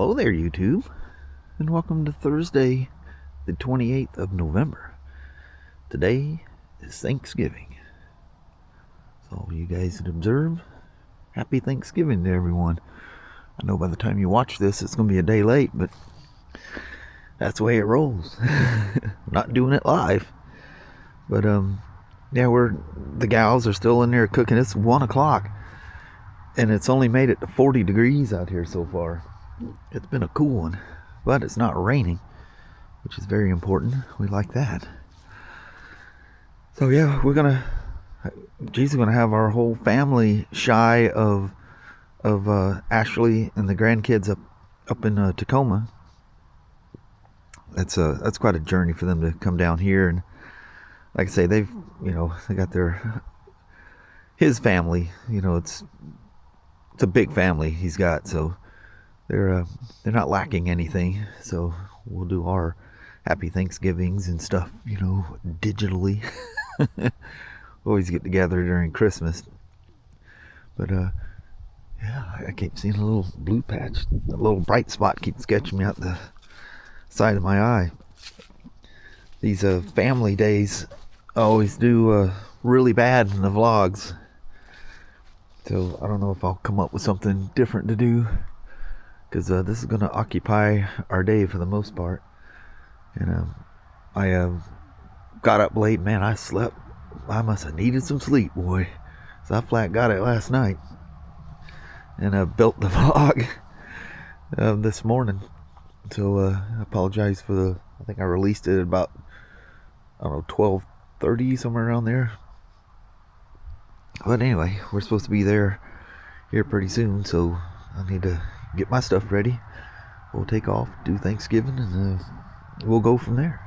Hello there, YouTube, and welcome to Thursday, the 28th of November. Today is Thanksgiving. So you guys that observe, happy Thanksgiving to everyone. I know by the time you watch this, it's going to be a day late, but that's the way it rolls. Not doing it live. But, yeah, the gals are still in there cooking. It's 1 o'clock, and it's only made it to 40 degrees out here so far. It's been a cool one, but it's not raining, which is very important. We like that. So yeah, G's gonna have our whole family shy of Ashley and the grandkids up in Tacoma. That's quite a journey for them to come down here, and like I say, they got his family. It's a big family he's got, so they're not lacking anything. So we'll do our happy Thanksgivings and stuff, digitally. Always get together during Christmas. But yeah, I keep seeing a little blue patch, a little bright spot keeps sketching me out the side of my eye. These family days always do really bad in the vlogs. So I don't know if I'll come up with something different to do, because this is going to occupy our day for the most part. And I got up late. Man, I slept. I must have needed some sleep, boy. So I flat got it last night. And I built the vlog this morning. So I apologize for I think I released it at about, 12:30, somewhere around there. But anyway, we're supposed to be here pretty soon, so I need to get my stuff ready. We'll take off, do Thanksgiving, and we'll go from there.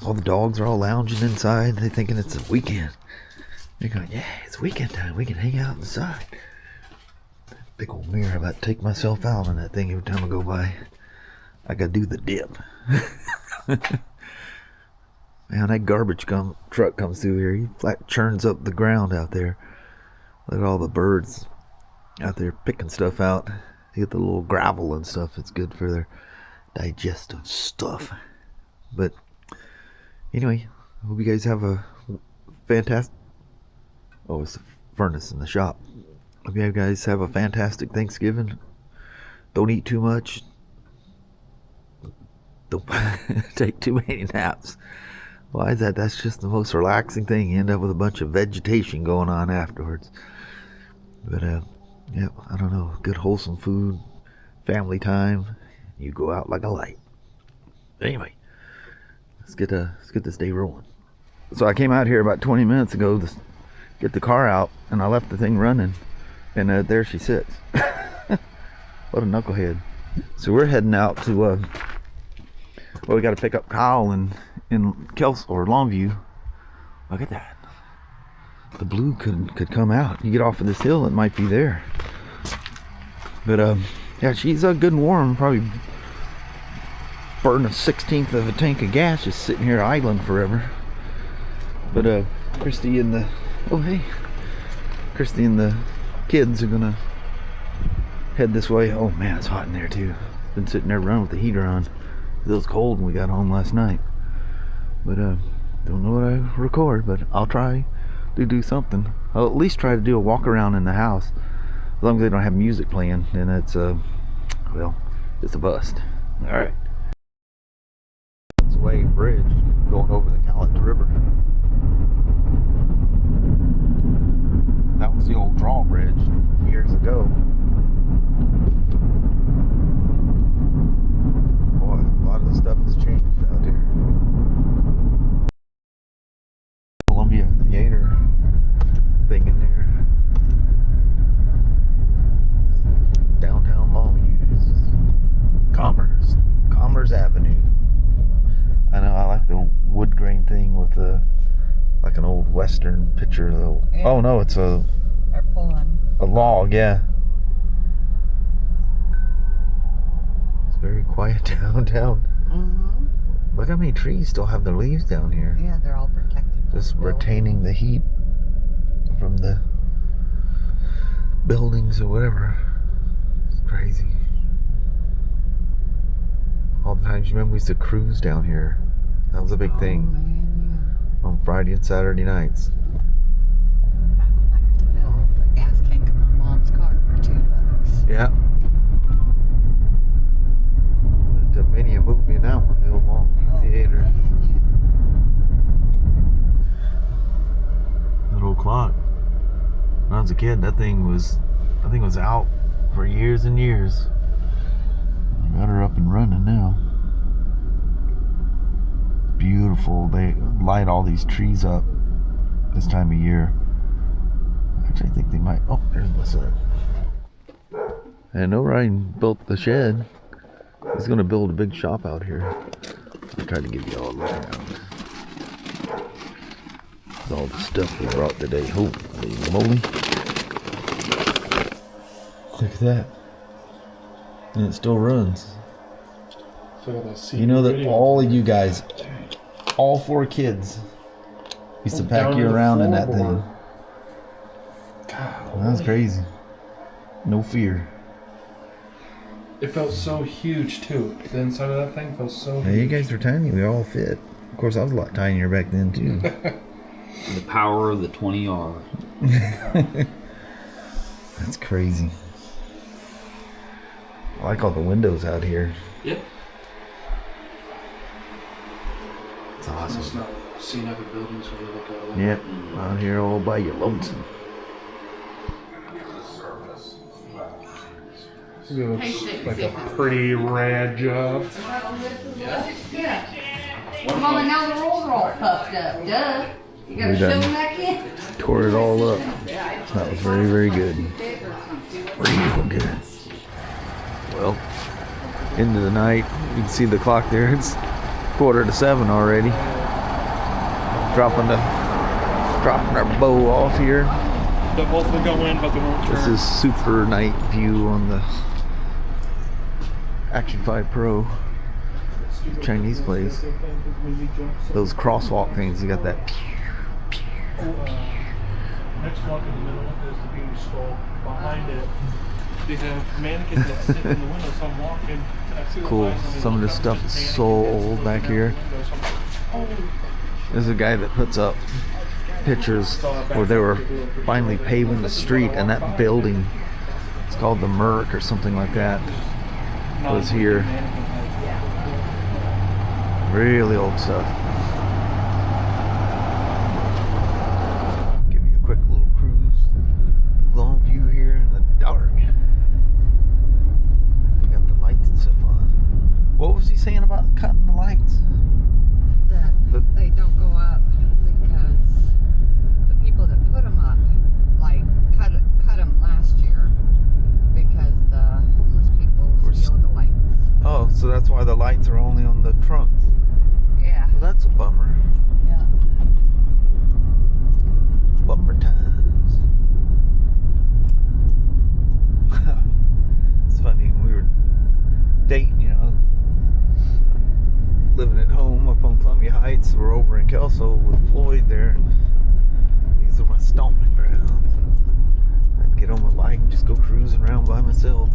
All the dogs are all lounging inside. They're thinking it's a weekend. They're going, yeah, it's weekend time. We can hang out inside. Big old mirror. I'm about to take myself out on that thing every time I go by. I gotta do the dip. Man, that garbage truck comes through here. He flat churns up the ground out there. Look at all the birds out there picking stuff out. They get the little gravel and stuff. It's good for their digestive stuff. But anyway, I hope you guys have a fantastic... Oh, it's the furnace in the shop. Hope you guys have a fantastic Thanksgiving. Don't eat too much. Don't take too many naps. Why is that? That's just the most relaxing thing. You end up with a bunch of vegetation going on afterwards. But yeah, I don't know. Good wholesome food, family time. You go out like a light. Anyway, let's get this day rolling. So I came out here about 20 minutes ago to get the car out, and I left the thing running, and there she sits. What a knucklehead. So we're heading out to well, we got to pick up Kyle in Kels or Longview. Look at that. The blue could come out. You get off of this hill, it might be there. But yeah, she's good and warm. Probably burn a 1/16 of a tank of gas just sitting here idling forever. But Christy and the kids are gonna head this way. Oh man, it's hot in there too. Been sitting there running with the heater on. It was cold when we got home last night. But don't know what I record, but I'll try to do something. I'll at least try to do a walk around in the house. As long as they don't have music playing, then it's well, it's a bust. Alright. That's the way bridge going over the Cowlitz River. That was the old drawbridge years ago. Boy, a lot of the stuff has changed out here. Columbia Theater thing in there. Downtown Longview. Commerce Avenue. I know, I like the wood grain thing with like an old western picture. Yeah. Oh no, it's a log, yeah. It's very quiet downtown. Mm-hmm. Look how many trees still have their leaves down here. Yeah, they're all protected. Just retaining the heat from the buildings or whatever. It's crazy. All the times, you remember we used to cruise down here. That was a big thing. Man, On Friday and Saturday nights. yeah. Back when I could fill the gas tank in my mom's car for $2. Yeah. Went to many a movie in that one, the old Longview Theater. That old clock. When I was a kid, that thing was, I think it was out for years and years. I got her up and running now. Beautiful. They light all these trees up this time of year. Actually, I think they might. Oh, there's my son. And Orion built the shed. He's going to build a big shop out here. I'll try to give you all a look around. All the stuff we brought today. Holy moly. Look at that. And it still runs. You know that all of you guys, all 4 kids, used to pack you around in that thing. God, That was crazy. No fear. it felt so huge too. The inside of that thing felt so Hey, you guys are tiny. We all fit. Of course, I was a lot tinier back then, too. The power of the 20R. That's crazy. I like all the windows out here. Yep. It's It's awesome. not seeing other buildings when you look at it. Yep, out here all by your lonesome. It looks like a pretty rad job. Well, Mama, now the rolls are all puffed up. Duh. You gotta We shove done. them back in. Tore it all up. That was very, very good. Real good. Well, into the night. You can see the clock there. It's 6:45 already. Dropping our bow off here. They'll both go in, but they won't turn. This is super night view on the Action 5 Pro. Chinese place. Those crosswalk things, you got that. Next walk in the middle is the beauty stall. Behind it, they have mannequins that sit in the window. So I'm walking. And I see the Cool. lights and they Some of look this up, stuff there's is mannequins so that's old looking back out here. the window. So I'm like, oh. There's a guy that puts up pictures where they were finally paving the street, and that building, it's called the Merc or something like that, was here. Really old stuff. Give you a quick little cruise. Long view here in the dark. They got the lights and stuff on. What was he saying about cutting the lights? That they don't go up because the people that put them up, like, cut them last year because the homeless people steal the lights. Oh, so that's why the lights are only on the trunks. Yeah. Well, that's a bummer. Yeah. Bummer times. It's funny, we were dating, you know, living at home up on Columbia Heights. We're over in Kelso with Floyd there, and these are my stomping grounds. I'd get on my bike and just go cruising around by myself,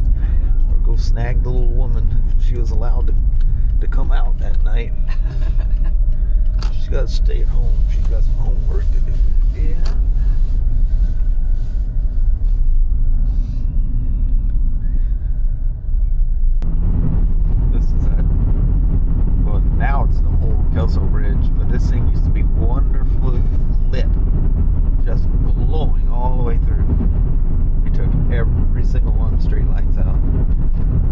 or go snag the little woman if she was allowed to come out that night. She's got to stay at home. She's got some homework to do. Yeah. This is a, well, now it's the whole Kelso Bridge, but this thing used to be wonderfully lit, just glowing all the way through. We took every single one of the street lights out.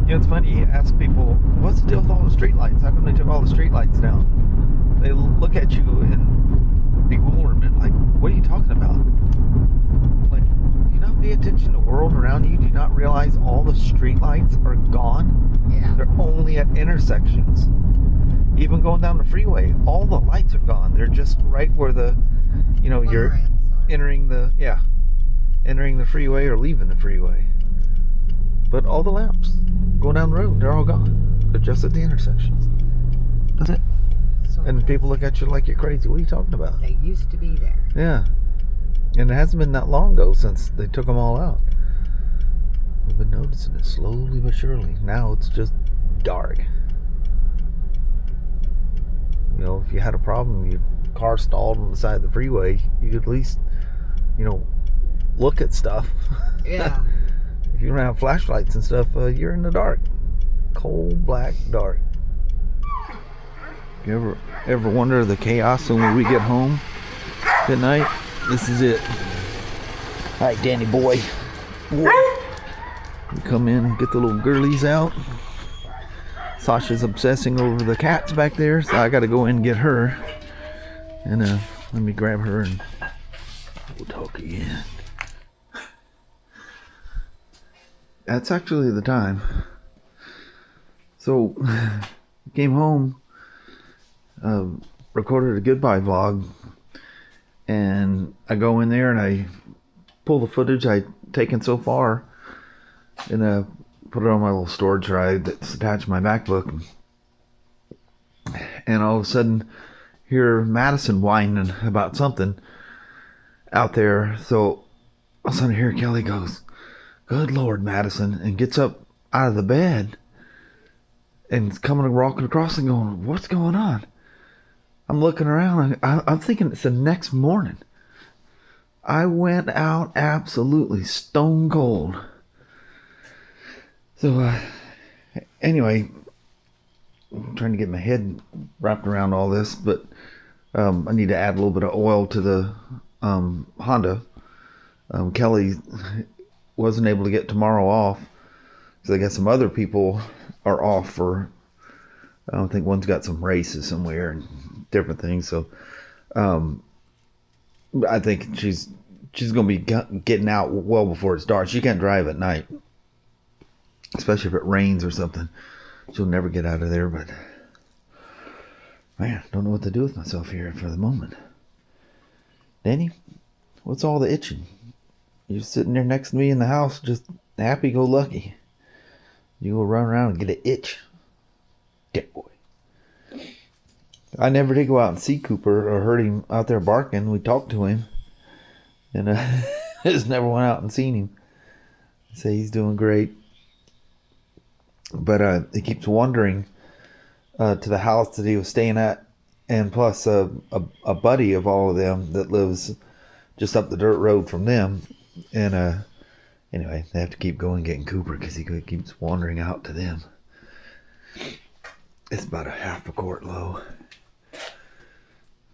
You know, it's funny, you ask people, what's the deal with all the street lights? How come they took all the street lights down? They look at you in bewilderment, like, what are you talking about? Like, do you not pay attention to the world around you? Do you not realize all the street lights are gone? Yeah. They're only at intersections. Even going down the freeway, all the lights are gone. They're just right where the, you know, you're entering the, entering the freeway or leaving the freeway. But all the lamps going down the road, they're all gone. They're just at the intersections. That's it. So And people look at you like you're crazy. What are you talking about? they used to be there. Yeah. And it hasn't been that long ago since they took them all out. We've been noticing it slowly but surely. Now it's just dark. you know, if you had a problem, your car stalled on the side of the freeway, you could at least, you know, look at stuff. Yeah. If you don't have flashlights and stuff, you're in the dark. Cold black dark. You ever wonder the chaos when we get home at night? This is it. All right, Danny boy. We come in and get the little girlies out. Sasha's obsessing over the cats back there, so I got to go in and get her. And let me grab her and we'll talk again. That's actually the time. So, came home, recorded a goodbye vlog, and I go in there and I pull the footage I'd taken so far and put it on my little storage drive that's attached to my MacBook. And all of a sudden, hear Madison whining about something out there. So, all of a sudden, hear Kelly goes, "Good Lord, Madison," and gets up out of the bed and is coming walking across and going, "What's going on?" I'm looking around. I'm thinking it's the next morning. I went out absolutely stone cold. So, anyway, I'm trying to get my head wrapped around all this, but I need to add a little bit of oil to the Honda. Kelly wasn't able to get tomorrow off because I guess some other people are off for, I don't think one's got some races somewhere and different things. So I think she's going to be getting out well before it's dark. She can't drive at night, especially if it rains or something. She'll never get out of there. But man, don't know what to do with myself here for the moment. Danny, what's all the itching? You're sitting there next to me in the house, just happy-go-lucky. You go run around and get an itch. Dick boy. I never did go out and see Cooper or heard him out there barking. We talked to him. And just never went out and seen him. Say he's doing great. But he keeps wandering to the house that he was staying at. And plus a buddy of all of them that lives just up the dirt road from them. And anyway, they have to keep going getting Cooper because he keeps wandering out to them. It's about a half a quart low.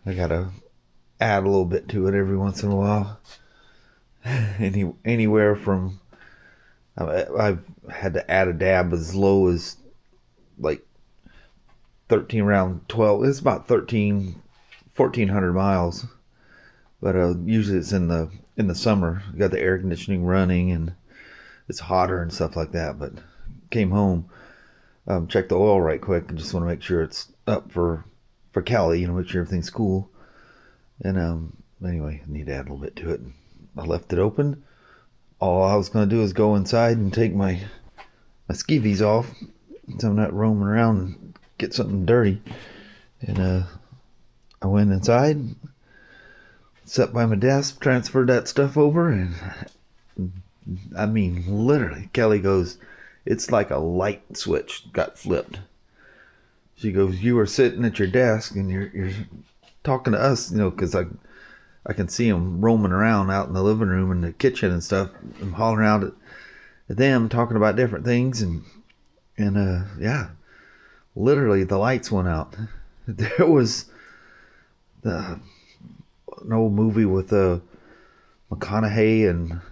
I gotta add a little bit to it every once in a while. Anywhere from, I've had to add a dab as low as like 13 around 12. It's about 1,400 miles. But usually it's in the summer. You got the air conditioning running and it's hotter and stuff like that. But came home, checked the oil right quick and just want to make sure it's up for Kelly, you know, make sure everything's cool. And anyway, I need to add a little bit to it. I left it open. All I was going to do is go inside and take my skivvies off so I'm not roaming around and get something dirty. And I went inside, sat by my desk, transferred that stuff over, and I mean, literally, Kelly goes, "It's like a light switch got flipped." She goes, "You were sitting at your desk and you're talking to us, you know, because I can see them roaming around out in the living room and the kitchen and stuff. I'm hollering out at them, talking about different things, and yeah, literally the lights went out. There was an old movie with McConaughey and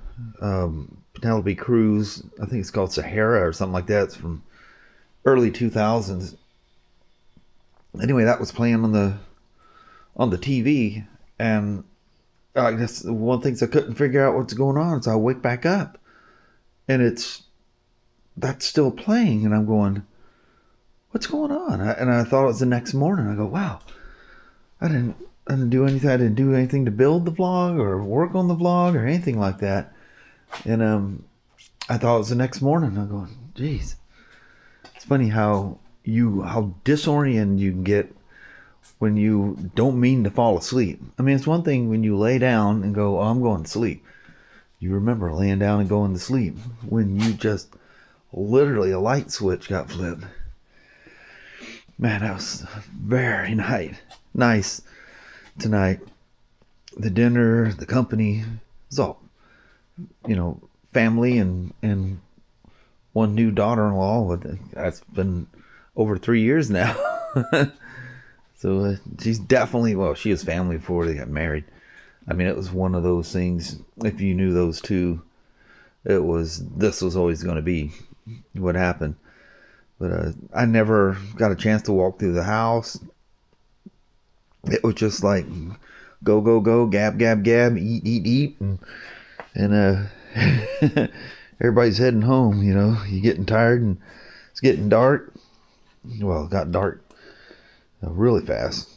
Penelope Cruz. I think it's called Sahara or something like that. It's from early 2000s. Anyway, that was playing on the TV, and I guess one of the things I couldn't figure out what's going on, so I wake back up, and that's still playing, and I'm going, "What's going on?" And I thought it was the next morning. I go, "Wow, I didn't do anything. I didn't do anything to build the vlog or work on the vlog or anything like that." And I thought it was the next morning. I'm going, "Geez, it's funny how disoriented you can get when you don't mean to fall asleep." I mean, it's one thing when you lay down and go, "Oh, I'm going to sleep." You remember laying down and going to sleep. When you just literally a light switch got flipped. Man, that was very nice tonight. The dinner, the company, it's all, family and one new daughter-in-law. That's been over 3 years now. So she's definitely, she was family before they got married. I mean, it was one of those things, if you knew those two, this was always going to be what happened. But I never got a chance to walk through the house. It was just like, go, gab, eat. And everybody's heading home, You're getting tired and it's getting dark. Well, it got dark really fast.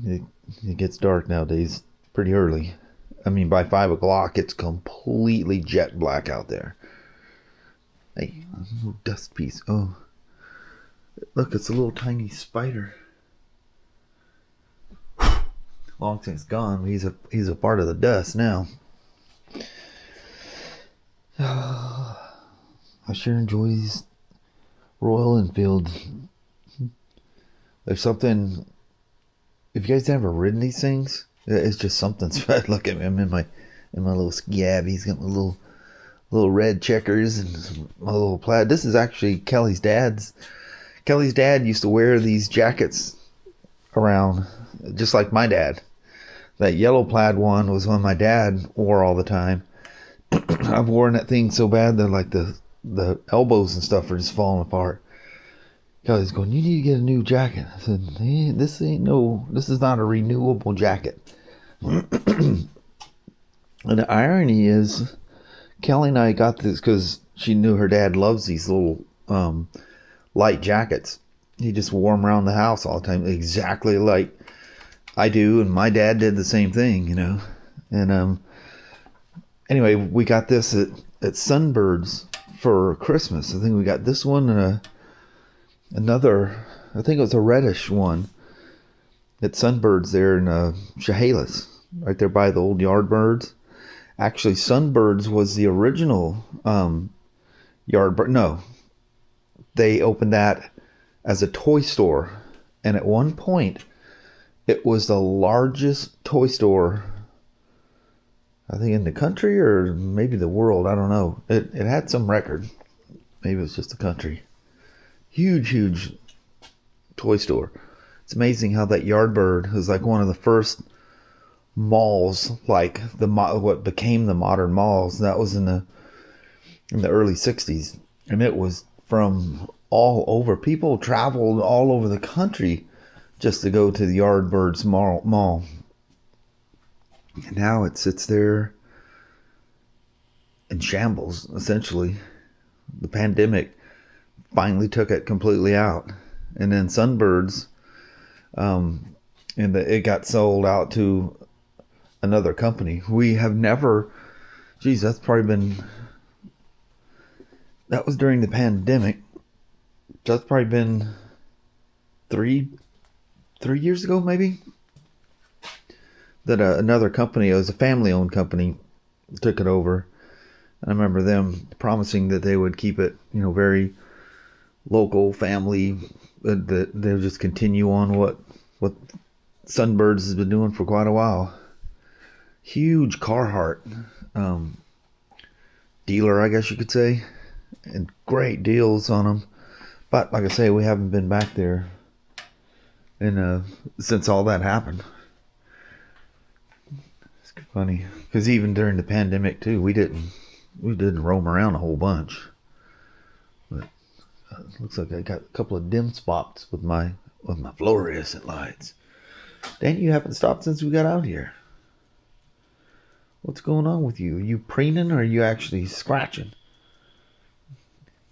It gets dark nowadays pretty early. I mean, by 5 o'clock, it's completely jet black out there. Hey, a little dust piece. Oh, look, it's a little tiny spider. Long since gone. He's a part of the dust now. I sure enjoy these Royal Enfield. There's something. If you guys ever ridden these things, it's just something special. Look at me. I'm in my little scab. He's got my little red checkers and my little plaid. This is actually Kelly's dad's. Kelly's dad used to wear these jackets around, just like my dad. That yellow plaid one was one my dad wore all the time. I've worn that thing so bad that like the elbows and stuff are just falling apart. Kelly's going, you need to get a new jacket. I said, hey, this is not a renewable jacket. And the irony is, Kelly and I got this because she knew her dad loves these little light jackets. He just wore them around the house all the time, exactly like I do, and my dad did the same thing, And anyway, we got this at Sunbirds for Christmas. I think we got this one and another, I think it was a reddish one at Sunbirds there in Chehalis, right there by the old Yardbirds. Actually, Sunbirds was the original Yardbird. No, they opened that as a toy store, and at one point, it was the largest toy store, I think, in the country or maybe the world. I don't know. It had some record. Maybe it was just the country. Huge toy store. It's amazing how that Yardbird was like one of the first malls, like what became the modern malls. That was in the early 60s. And it was from all over. People traveled all over the country just to go to the Yardbirds mall. And now it sits there in shambles, essentially. The pandemic finally took it completely out. And then Sunbirds, it got sold out to another company. We have never, that's probably been, that was during the pandemic. That's probably been three years ago, maybe, that another company, it was a family-owned company, took it over. I remember them promising that they would keep it, very local, family, that they would just continue on what Sunbirds has been doing for quite a while. Huge Carhartt dealer, I guess you could say, and great deals on them. But like I say, we haven't been back there since all that happened. It's funny because even during the pandemic too, we didn't roam around a whole bunch. But it looks like I got a couple of dim spots with my fluorescent lights. Dan, you haven't stopped since we got out here. What's going on with you? Are you preening or are you actually scratching?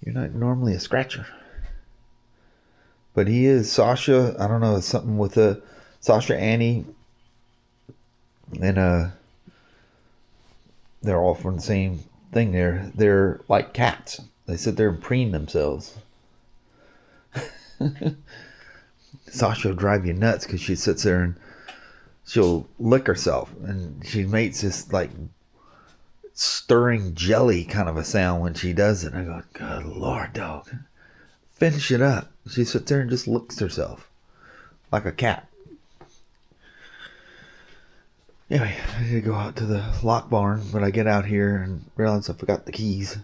You're not normally a scratcher. But he is Sasha. I don't know, something with Sasha, Annie, and they're all from the same thing. They're like cats. They sit there and preen themselves. Sasha will drive you nuts because she sits there and she'll lick herself, and she makes this like stirring jelly kind of a sound when she does it. I go, God Lord, dog. finish it up. She sits there and just licks herself like a cat. Anyway, I need to go out to the lock barn, but I get out here and realize I forgot the keys.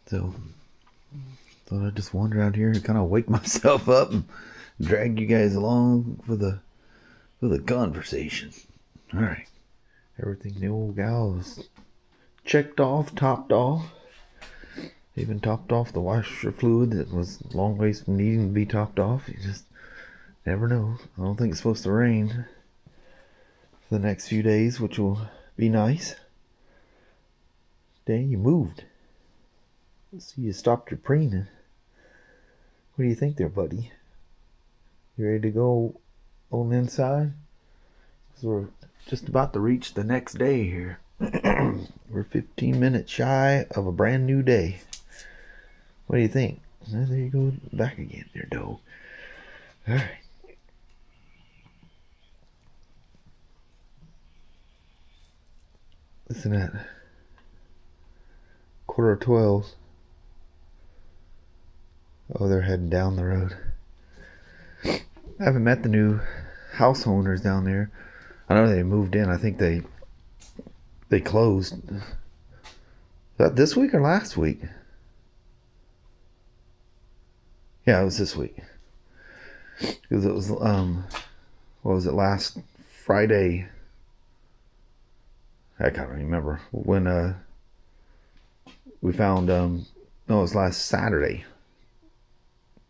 So thought I'd just wander out here and kind of wake myself up and drag you guys along for the conversation. All right, everything the old gal is checked off, topped off. Even topped off the washer fluid that was a long ways from needing to be topped off. You just never know. I don't think it's supposed to rain for the next few days, which will be nice. Dang, you moved. Let's see, you stopped your preening. What do you think there, buddy? You ready to go on the inside? So we're just about to reach the next day here. We're 15 minutes shy of a brand new day. What do you think? Well, there you go, back again there, dog. Alright. Listen to that. 11:45. Oh, they're heading down the road. I haven't met the new house owners down there. I know they moved in. I think they closed. Was that this week or last week? Yeah, it was this week. Because it was, what was it, last Friday? I can't remember. When we found, no, it was last Saturday.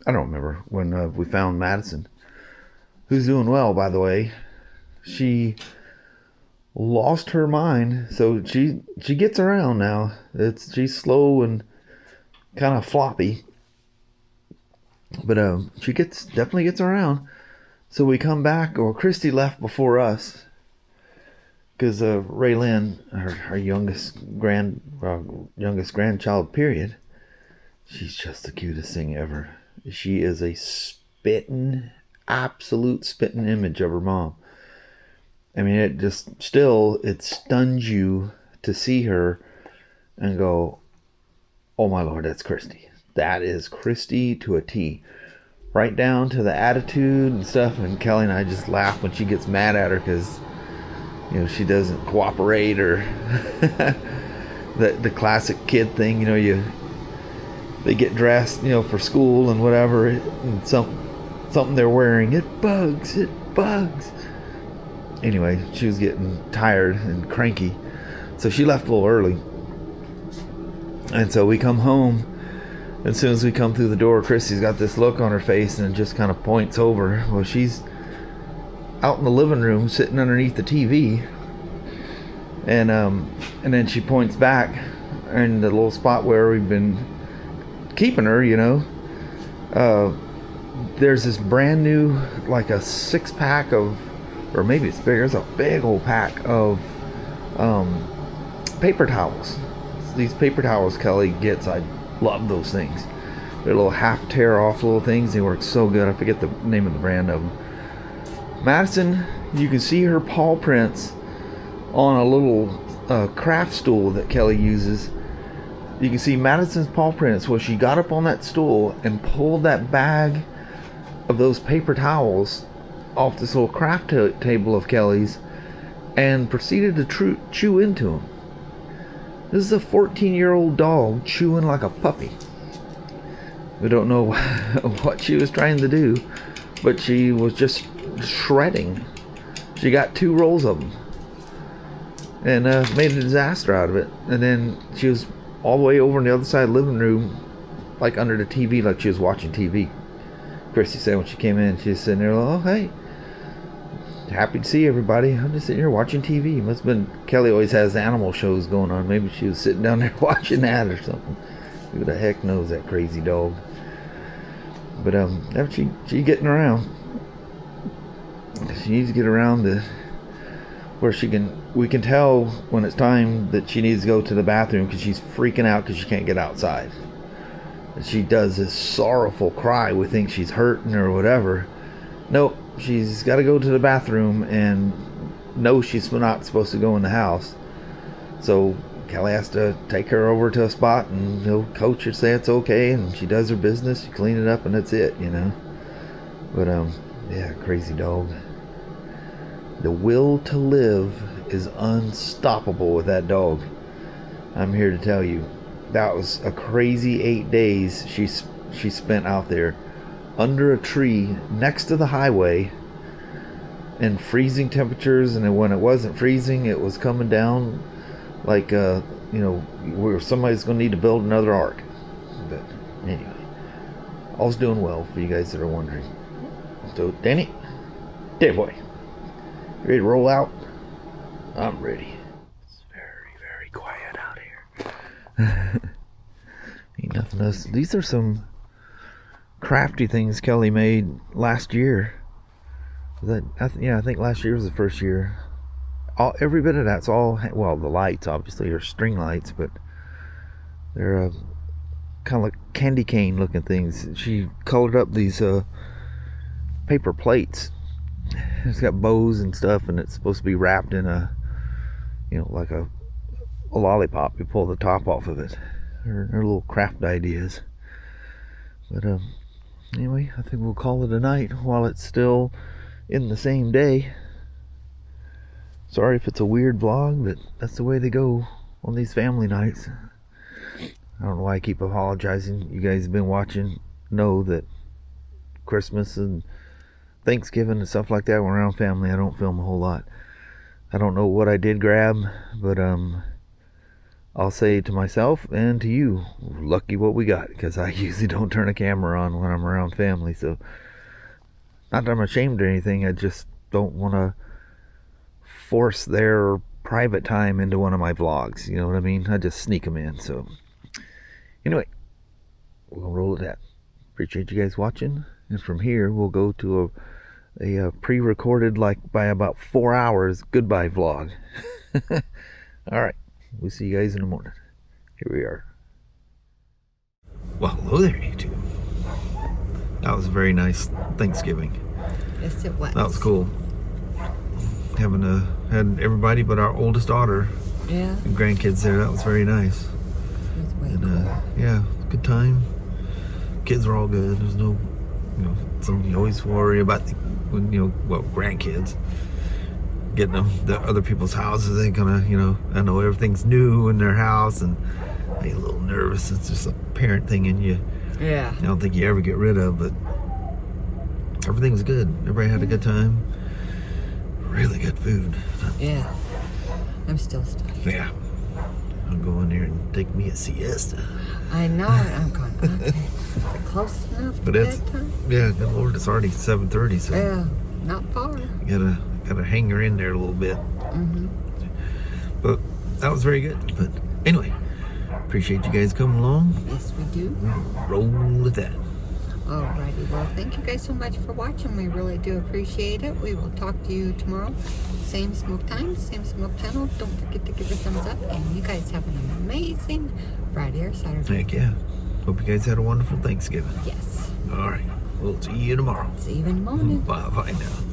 I don't remember when we found Madison, who's doing well, by the way. She lost her mind, so she gets around now. She's slow and kind of floppy, but she definitely gets around. So we come back, or Christy left before us, because Raylyn, our youngest grandchild, period. She's just the cutest thing ever. She is a absolute spitting image of her mom. I mean, it stuns you to see her and go, oh my Lord, that's Christy. That is Christy to a T. Right down to the attitude and stuff. And Kelly and I just laugh when she gets mad at her because, you know, she doesn't cooperate, or the classic kid thing, you know, they get dressed, you know, for school and whatever, and something they're wearing, it bugs. Anyway, she was getting tired and cranky, so she left a little early. And so we come home. As soon as we come through the door, Christy's got this look on her face and just kind of points over. Well, she's out in the living room sitting underneath the TV, and then she points back in the little spot where we've been keeping her, you know. There's this brand new, like a 6-pack of, or maybe it's bigger, it's a big old pack of paper towels. These paper towels Kelly gets, I love those things. They're little half tear off little things. They work so good. I forget the name of the brand of them. Madison, you can see her paw prints on a little craft stool that Kelly uses. You can see Madison's paw prints where she got up on that stool and pulled that bag of those paper towels off this little craft table of Kelly's and proceeded to chew into them. This is a 14-year-old dog chewing like a puppy. We don't know what she was trying to do, but she was just shredding. She got 2 rolls of them and made a disaster out of it. And then she was all the way over in the other side of the living room, like under the TV, like she was watching TV. Christy said when she came in, she was sitting there, oh, hey, happy to see everybody. I'm just sitting here watching TV. Must have been, Kelly always has animal shows going on. Maybe she was sitting down there watching that or something. Who the heck knows, that crazy dog. But she getting around. She needs to get around to where we can tell when it's time that she needs to go to the bathroom, because she's freaking out because she can't get outside. And she does this sorrowful cry. We think she's hurting or whatever. Nope, she's got to go to the bathroom, and no, she's not supposed to go in the house. So Kelly has to take her over to a spot and he'll coach her, say it's okay, and she does her business, she clean it up, and that's it, you know. But yeah, crazy dog. The will to live is unstoppable with that dog. I'm here to tell you, that was a crazy 8 days she spent out there under a tree next to the highway in freezing temperatures, and when it wasn't freezing, it was coming down like you know, where somebody's gonna need to build another ark. But anyway, all's doing well for you guys that are wondering. So Danny, there boy, you ready to roll out? I'm ready. It's very, very quiet out here. Ain't nothing else. These are some crafty things Kelly made last year. I think last year was the first year. Every bit of that's all, well, the lights obviously are string lights, but they're kind of like candy cane looking things. She colored up these paper plates. It's got bows and stuff, and it's supposed to be wrapped in a, you know, like a lollipop. You pull the top off of it. They're little craft ideas. But anyway, I think we'll call it a night while it's still in the same day. Sorry if it's a weird vlog, but that's the way they go on these family nights. I don't know why I keep apologizing. You guys have been watching know that Christmas and Thanksgiving and stuff like that, when we're around family, I don't film a whole lot. I don't know what I did grab, but I'll say to myself and to you, lucky what we got, because I usually don't turn a camera on when I'm around family. So not that I'm ashamed or anything, I just don't want to force their private time into one of my vlogs, you know what I mean? I just sneak them in. So anyway, we're gonna roll with that. Appreciate you guys watching, and from here we'll go to a pre-recorded, like by about 4 hours, goodbye vlog. All right, we'll see you guys in the morning. Here we are. Well, hello there, YouTube. That was a very nice Thanksgiving. Yes, it was. That was cool. Had everybody but our oldest daughter Yeah. and grandkids there. That was very nice. It was way And cool. yeah, good time. Kids were all good. There's no, you know, you always worry about grandkids getting them to other people's houses. They're gonna, you know, I know everything's new in their house, and I get a little nervous. It's just a parent thing in you. Yeah. I don't think you ever get rid of, but everything was good. Everybody had a good time. Really good food. Yeah. I'm still stuck. Yeah. I'll go in there and take me a siesta. I know. I'm going, okay. Is it close enough But to it's, bedtime? yeah, good Lord, it's already 7:30, so Yeah. Not far. gotta hang her in there a little bit. Mm-hmm. But that was very good. But anyway, appreciate you guys coming along. Yes, we do. Roll with that. Alrighty, well, thank you guys so much for watching. We really do appreciate it. We will talk to you tomorrow. Same smoke time, same smoke channel. Don't forget to give a thumbs up. And you guys have an amazing Friday or Saturday. Heck yeah. Hope you guys had a wonderful Thanksgiving. Yes. All right. We'll see you tomorrow. See you in the morning. Bye now.